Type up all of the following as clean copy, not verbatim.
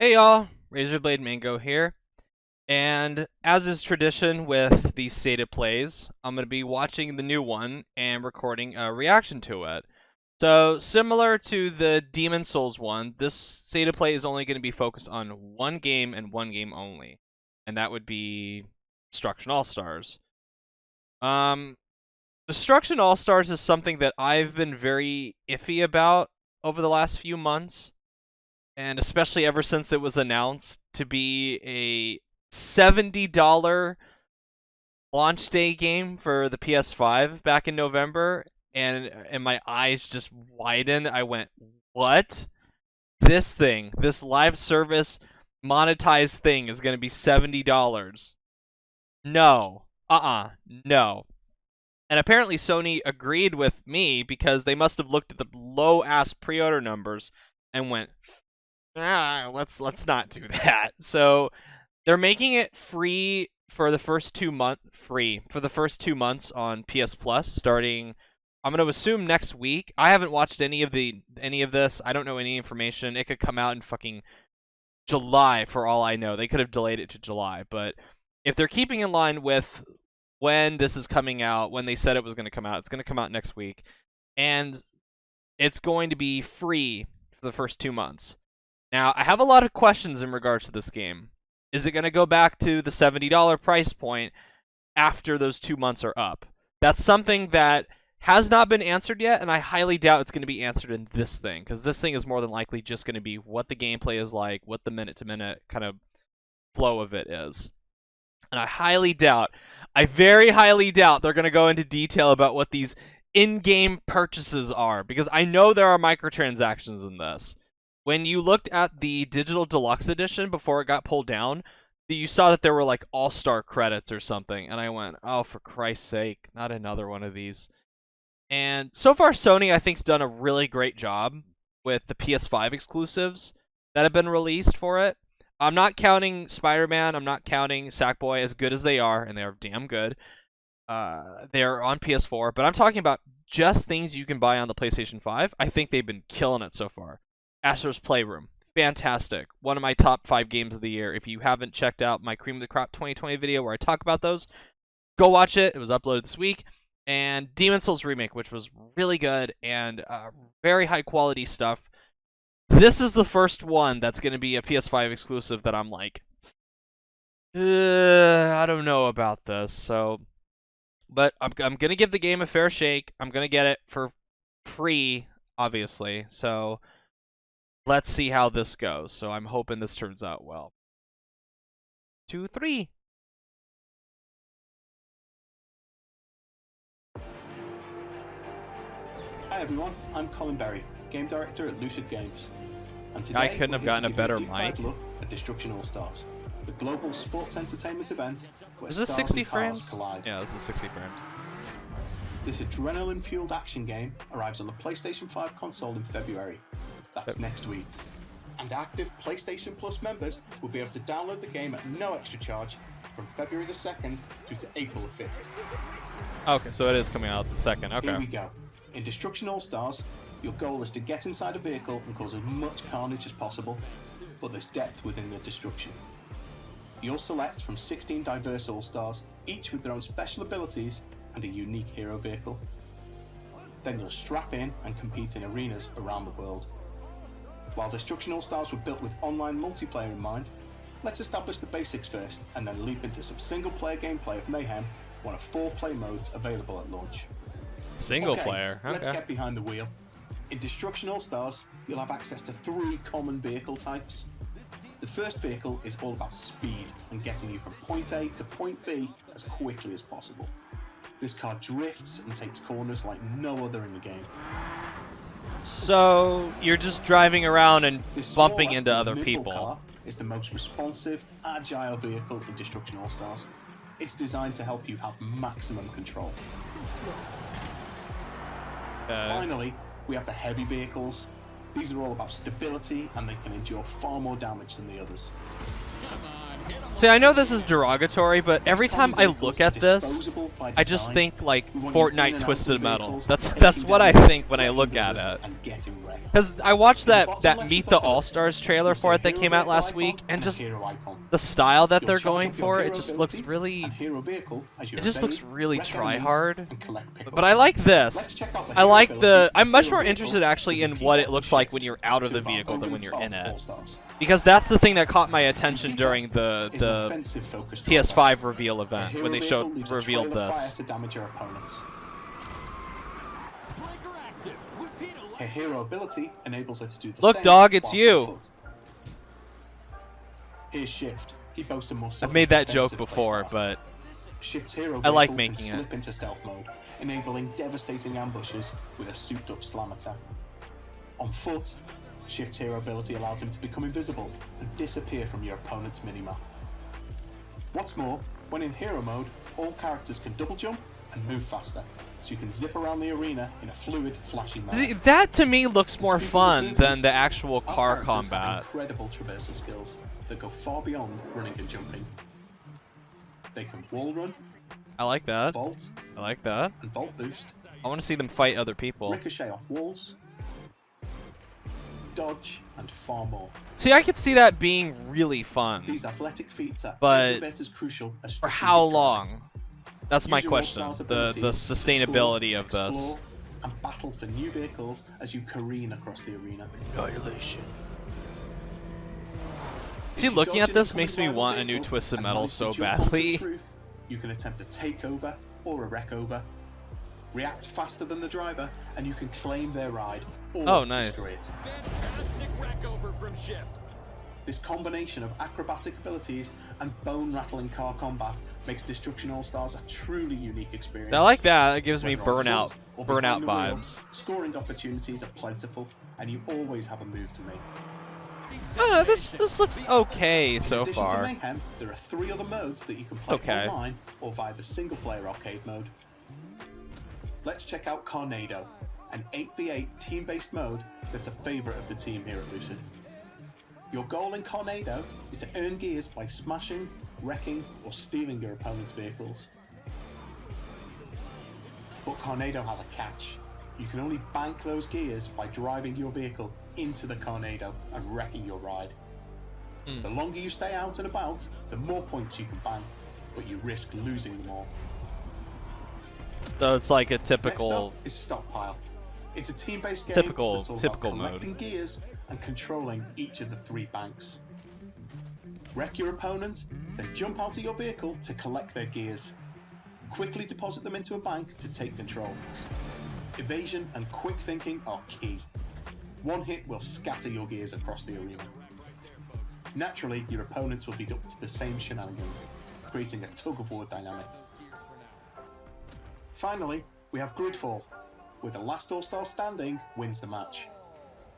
Hey y'all, Razorblade Mango here, and as is tradition with these stated plays, I'm going to be watching the new one and recording a reaction to it. So, similar to the Demon Souls one, this stated play is only going to be focused on one game and one game only, and that would be Destruction All-Stars. Destruction All-Stars is something that I've been very iffy about over the last few months. And especially ever since it was announced to be a $70 launch day game for the PS5 back in November, and my eyes just widened. I went, what? This thing, this live service monetized thing is going to be $70. No. No. And apparently Sony agreed with me because they must have looked at the low-ass pre-order numbers and went, let's not do that. So they're making it free for the first 2 months on PS Plus, starting I'm going to assume next week. I haven't watched any of this. I don't know any information. It could come out in fucking July for all I know. They could have delayed it to July, but if they're keeping in line with when this is coming out, when they said it was going to come out, it's going to come out next week, and it's going to be free for the first 2 months. Now, I have a lot of questions in regards to this game. Is it going to go back to the $70 price point after those 2 months are up? That's something that has not been answered yet, and I highly doubt it's going to be answered in this thing, because this thing is more than likely just going to be what the gameplay is like, what the minute-to-minute kind of flow of it is. And I very highly doubt they're going to go into detail about what these in-game purchases are, because I know there are microtransactions in this. When you looked at the Digital Deluxe Edition before it got pulled down, you saw that there were like All-Star credits or something, and I went, oh, for Christ's sake, not another one of these. And so far, Sony, I think, has done a really great job with the PS5 exclusives that have been released for it. I'm not counting Spider-Man, I'm not counting Sackboy, as good as they are, and they are damn good. They're on PS4, but I'm talking about just things you can buy on the PlayStation 5. I think they've been killing it so far. AllStars Playroom, fantastic. One of my top 5 games of the year. If you haven't checked out my Cream of the Crop 2020 video where I talk about those, go watch it. It was uploaded this week. And Demon Souls Remake, which was really good and very high quality stuff. This is the first one that's going to be a PS5 exclusive that I'm like, I don't know about this. So, but I'm going to give the game a fair shake. I'm going to get it for free, obviously. So let's see how this goes. So I'm hoping this turns out well. 2, 3. Hi everyone, I'm Colin Berry, game director at Lucid Games. And today I couldn't have gotten a better mic. Look at Destruction All-Stars, the global sports entertainment event where Is this stars 60 and cars frames? collide. Yeah, this is 60 frames. This adrenaline-fueled action game arrives on the PlayStation 5 console in February. That's next week. And active PlayStation Plus members will be able to download the game at no extra charge from February the 2nd through to April the 5th. Okay, so it is coming out the 2nd. Okay. Here we go. In Destruction All-Stars, your goal is to get inside a vehicle and cause as much carnage as possible, but there's depth within the destruction. You'll select from 16 diverse All-Stars, each with their own special abilities and a unique hero vehicle. Then you'll strap in and compete in arenas around the world. While Destruction All-Stars were built with online multiplayer in mind, let's establish the basics first and then leap into some single-player gameplay of Mayhem, one of 4 play modes available at launch. Single player. Okay. Let's get behind the wheel. In Destruction All-Stars, you'll have access to 3 common vehicle types. The first vehicle is all about speed and getting you from point A to point B as quickly as possible. This car drifts and takes corners like no other in the game. So you're just driving around and bumping into other people. Car is the most responsive, agile vehicle in Destruction All-Stars. It's designed to help you have maximum control. Finally, we have the heavy vehicles. These are all about stability and they can endure far more damage than the others. Come on, See, I know this is derogatory, but every These common time I vehicles look are at this, disposable by I just design. think like We want you in Fortnite and out Twisted of Metal. vehicles, That's taking what I damage, think when I wrecking look at others, it. and getting wrecked. Because I watched In the that bottom left Meet of the hood, AllStars trailer you'll for see it that hero came out vehicle last icon week, and a just hero icon. the style that You'll they're charge going up your for, hero it just looks ability really, and hero vehicle as you it just looks evade, really wreck try enemies, hard. and collect pickups. But I like this. Let's check out the I hero like ability the. and I'm much hero more vehicle interested actually to in repeat what off it the looks like shift when you're out of to the our vehicle than when you're in over-the-top it. All-Stars. Because that's the thing that caught my attention Repeater during is an the offensive-focused PS5 reveal driver. A event hero when they vehicle leaves a revealed trail of fire this. to damage your opponents. Her hero ability enables her to do the Look, same dog, it's whilst you. on foot. Here's Shift. He boasts a more I've made that joke defensive before, playstyle. but Shift's hero I like vehicle making can it. slip into stealth mode, enabling devastating ambushes with a souped-up slam attack. On foot, Shift's hero ability allows him to become invisible and disappear from your opponent's minimap. What's more, when in hero mode, all characters can double jump and move faster, so you can zip around the arena in a fluid, flashy manner. See, that to me looks more Speaking of fun vehicles, than the actual our car characters have combat. incredible traversal skills that go far beyond running and jumping. They can wall run, I like that. vault, I like that. and vault boost, I want to see them fight other people. ricochet off walls, dodge, and far more. See, I could see that being really fun. These athletic feats are But every bit as crucial as for strategic how driving. long? That's my Use your question. All-Stars The ability to sustainability of explore, this. explore, and battle for new vehicles as you careen across the arena. Annihilation. If See, you looking dodge at this an makes me incoming want a rival new vehicle Twisted and Metal manage to so jump onto badly. its roof, you can attempt a takeover or a wreck over, react faster than the driver, and you can claim their ride or Oh, nice. destroy it. Fantastic wreck over from Shift. This combination of acrobatic abilities and bone-rattling car combat makes Destruction All-Stars a truly unique experience. I like that. It gives me Whether on burnout foot or burnout behind the wheel, vibes. Scoring opportunities are plentiful, and you always have a move to make. I don't know, this looks okay In so addition to far. Mayhem, there are 3 other modes that you can play Okay. online or via the single-player arcade mode. Let's check out Carnado, an 8v8 team-based mode that's a favourite of the team here at Lucid. Your goal in Carnado is to earn gears by smashing, wrecking, or stealing your opponent's vehicles. But Carnado has a catch. You can only bank those gears by driving your vehicle into the Carnado and wrecking your ride. The longer you stay out and about, the more points you can bank, but you risk losing them all. So it's like a Next typical. up is Stockpile. It's a team-based game Typical- that's all typical about mode. collecting gears and controlling each of the 3 banks. Wreck your opponent, then jump out of your vehicle to collect their gears. Quickly deposit them into a bank to take control. Evasion and quick thinking are key. One hit will scatter your gears across the arena. Naturally, your opponents will be up to the same shenanigans, creating a tug-of-war dynamic. Finally, we have Gridfall, where the last All-Star standing wins the match.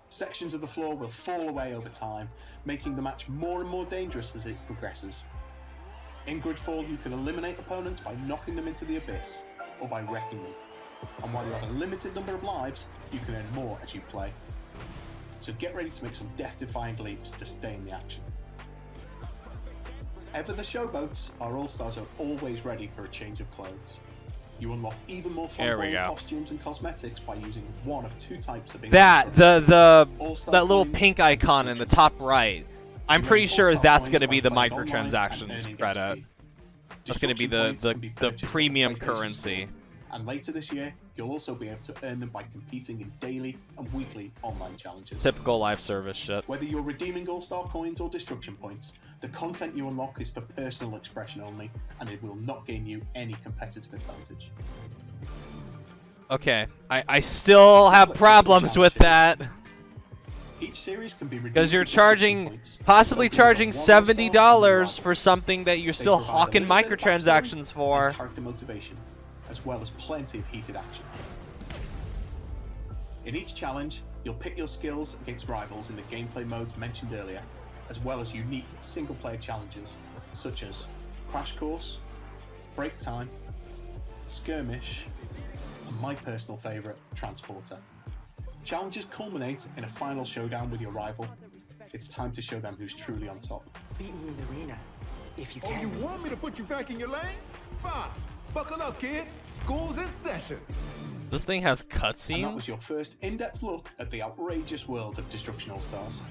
Sections of the floor will fall away over time, making the match more and more dangerous as it progresses. In Gridfall, you can eliminate opponents by knocking them into the abyss, or by wrecking them. And while you have a limited number of lives, you can earn more as you play. So get ready to make some death-defying leaps to stay in the action. Ever the showboats, our All-Stars are always ready for a change of clothes. You unlock even more There we flamboyant go. costumes and cosmetics by using one of 2 types of That inventory. the All-Star that little coins pink and icon in the destruction top points. right. I'm You pretty earn sure All-Star that's coins going to by be the playing online and microtransactions earning credit. XP. That's going to be Destruction the points can be purchased at premium PlayStation currency. Store. And later this year, you'll also be able to earn them by competing in daily and weekly online challenges. Typical live service shit. Whether you're redeeming All-Star coins or destruction points, the content you unlock is for personal expression only, and it will not gain you any competitive advantage. Okay, I still have Let's problems check with the that. Each series can be redeemed Because you're for destruction charging, points. possibly Focus on charging one All-Star and $70 one for something that you're They still provide a hawking little bit of microtransactions backstory for. and character motivation, as well as plenty of heated action. In each challenge, you'll pit your skills against rivals in the gameplay modes mentioned earlier, as well as unique single-player challenges such as Crash Course, Break Time, Skirmish, and my personal favourite, Transporter. Challenges culminate in a final showdown with your rival. It's time to show them who's truly on top. Beat me in the arena. If you Oh, can. you want me to put you back in your lane? Fine. Buckle up, kid. School's in session. This thing has And that was cutscenes? your first in-depth look at the outrageous world of Destruction All-Stars.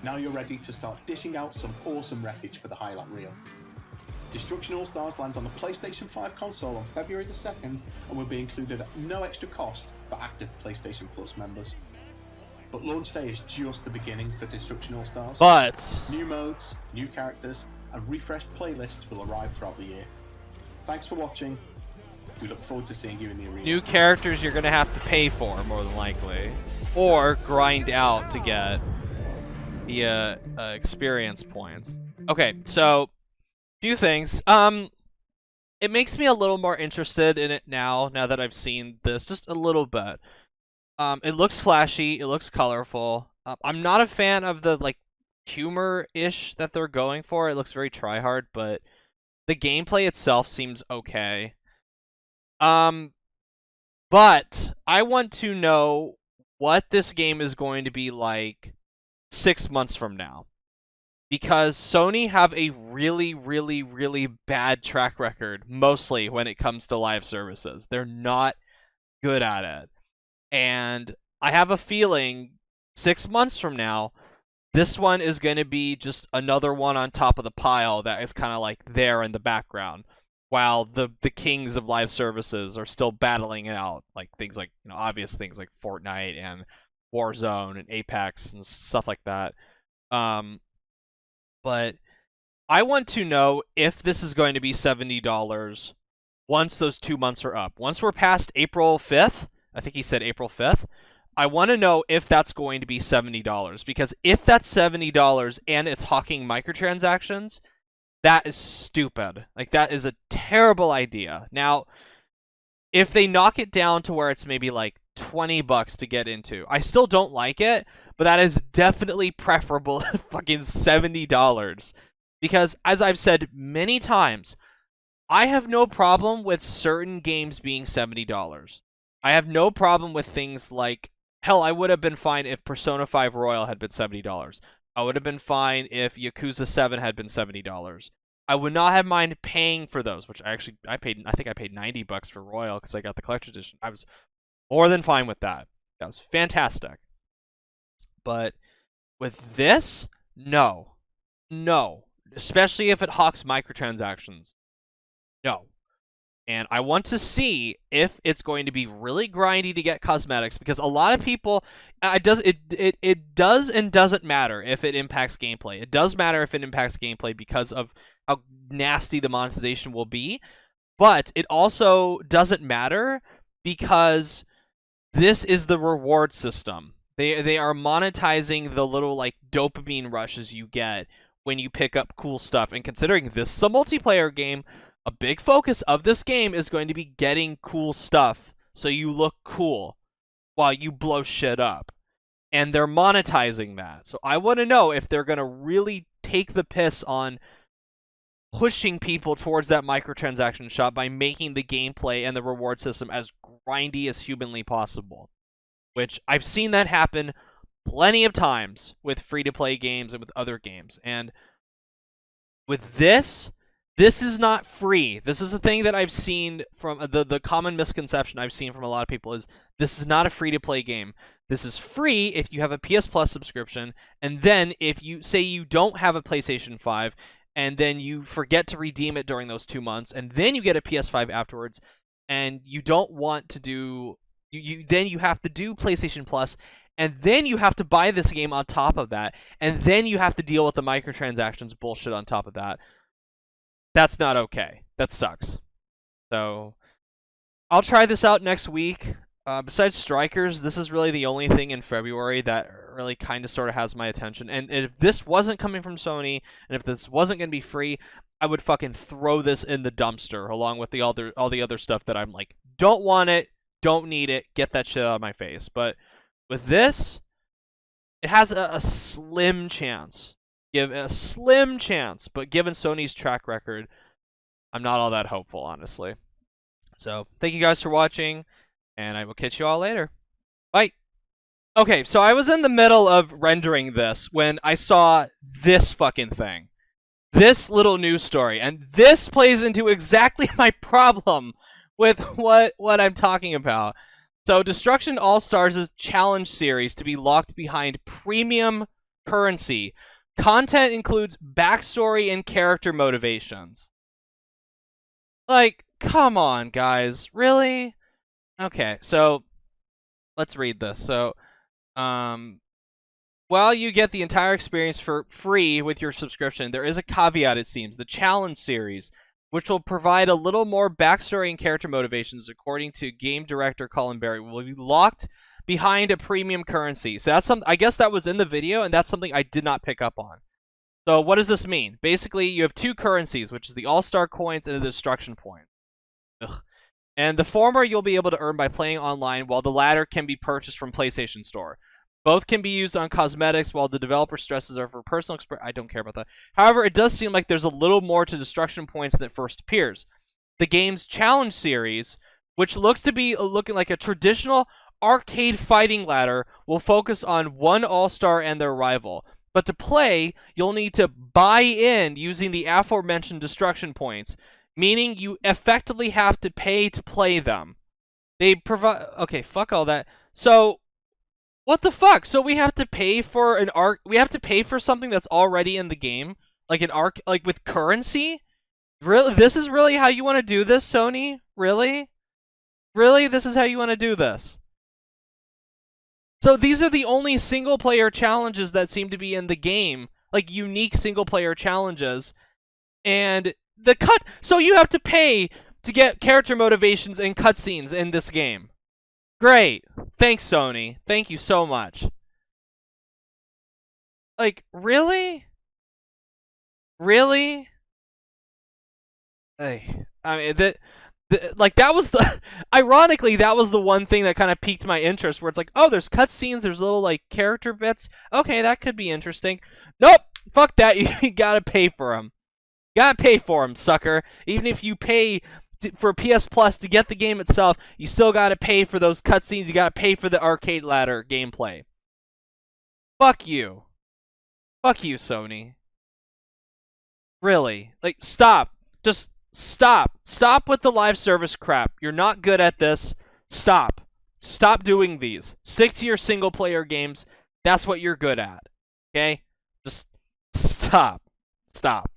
Now you're ready to start dishing out some awesome wreckage for the highlight reel. Destruction All-Stars lands on the PlayStation 5 console on February the 2nd and will be included at no extra cost for active PlayStation Plus members. But launch day is just the beginning for Destruction All-Stars. But New modes, new characters, and refreshed playlists will arrive throughout the year. Thanks for watching. We look forward to seeing you in the arena. new characters you're gonna have to pay for, more than likely, or grind out to get via experience points. Okay, so few things. It makes me a little more interested in it now that I've seen this just a little bit. It looks flashy, it looks colorful. I'm not a fan of the like humor-ish that they're going for. It looks very try-hard, but the gameplay itself seems okay. But I want to know what this game is going to be like 6 months from now. Because Sony have a really, really, really bad track record, mostly when it comes to live services. They're not good at it. And I have a feeling 6 months from now, this one is going to be just another one on top of the pile that is kind of like there in the background, while the kings of live services are still battling it out, like things like, you know, obvious things like Fortnite and Warzone and Apex and stuff like that. But I want to know if this is going to be $70 once those 2 months are up. Once we're past April 5th, I think he said April 5th, I want to know if that's going to be $70. Because if that's $70 and it's hawking microtransactions, that is stupid. Like, that is a terrible idea. Now, if they knock it down to where it's maybe like $20 to get into, I still don't like it, but that is definitely preferable to fucking $70. Because, as I've said many times, I have no problem with certain games being $70. I have no problem with things like, hell, I would have been fine if Persona 5 Royal had been $70. I would have been fine if Yakuza 7 had been $70. I would not have mind paying for those, which I think I paid $90 for Royal because I got the collector's edition. I was more than fine with that. That was fantastic. But with this, no. No. Especially if it hawks microtransactions. No. And I want to see if it's going to be really grindy to get cosmetics, because a lot of people, it does and doesn't matter if it impacts gameplay. It does matter if it impacts gameplay because of how nasty the monetization will be, but it also doesn't matter because this is the reward system. They are monetizing the little like dopamine rushes you get when you pick up cool stuff. And considering this is a multiplayer game, a big focus of this game is going to be getting cool stuff so you look cool while you blow shit up. And they're monetizing that. So I want to know if they're going to really take the piss on pushing people towards that microtransaction shop by making the gameplay and the reward system as grindy as humanly possible. Which I've seen that happen plenty of times with free-to-play games and with other games. And with this is not free. This is the thing that I've seen from the common misconception I've seen from a lot of people is this is not a free-to-play game. This is free if you have a PS Plus subscription, and then if you say you don't have a PlayStation 5, and then you forget to redeem it during those 2 months, and then you get a PS5 afterwards, and you don't want to do... then you have to do PlayStation Plus, and then you have to buy this game on top of that, and then you have to deal with the microtransactions bullshit on top of that. That's not okay. That sucks. So, I'll try this out next week. Besides Strikers, this is really the only thing in February that really kind of sort of has my attention. And if this wasn't coming from Sony, and if this wasn't going to be free, I would fucking throw this in the dumpster along with all the other stuff that I'm like, don't want it, don't need it, get that shit out of my face. But with this, it has a slim chance. Give a slim chance, but given Sony's track record, I'm not all that hopeful, honestly. So, thank you guys for watching, and I will catch you all later. Bye! Okay, so I was in the middle of rendering this when I saw this fucking thing. this little news story, and this plays into exactly my problem with what I'm talking about. So, Destruction AllStars' challenge series to be locked behind premium currency. Content includes backstory and character motivations. Like, come on, guys. Really? Okay, so let's read this. So, while you get the entire experience for free with your subscription, there is a caveat, it seems. The challenge series, which will provide a little more backstory and character motivations, according to game director Colin Berry, will be locked behind a premium currency. So that's I guess that was in the video, and that's something I did not pick up on. So what does this mean? Basically, you have two currencies, which is the All-Star coins and the Destruction points. Ugh. And the former you'll be able to earn by playing online, while the latter can be purchased from PlayStation Store. Both can be used on cosmetics, while the developer stresses are for personal I don't care about that. However, it does seem like there's a little more to Destruction points than first appears. The game's challenge series, which looks to be looking like a traditional arcade fighting ladder, will focus on one All-Star and their rival. But to play, you'll need to buy in using the aforementioned Destruction points, meaning you effectively have to pay to play them. They provide... Okay, fuck all that. So, what the fuck? So we have to pay for we have to pay for something that's already in the game? Like an like with currency? Really? This is really how you want to do this, Sony? Really? Really? This is how you want to do this? So these are the only single-player challenges that seem to be in the game, like unique single-player challenges, and so you have to pay to get character motivations and cutscenes in this game. Great. Thanks, Sony. Thank you so much. Like, really? Really? Hey, I mean, like, that was the... Ironically, that was the one thing that kind of piqued my interest, where it's like, oh, there's cutscenes, there's little, like, character bits. Okay, that could be interesting. Nope! Fuck that, you gotta pay for them. You gotta pay for them, sucker. Even if you pay for PS Plus to get the game itself, you still gotta pay for those cutscenes, you gotta pay for the arcade ladder gameplay. Fuck you. Fuck you, Sony. Really. Like, stop. Just... stop. Stop with the live service crap. You're not good at this. Stop. Stop doing these. Stick to your single-player games. That's what you're good at. Okay? Just stop. Stop.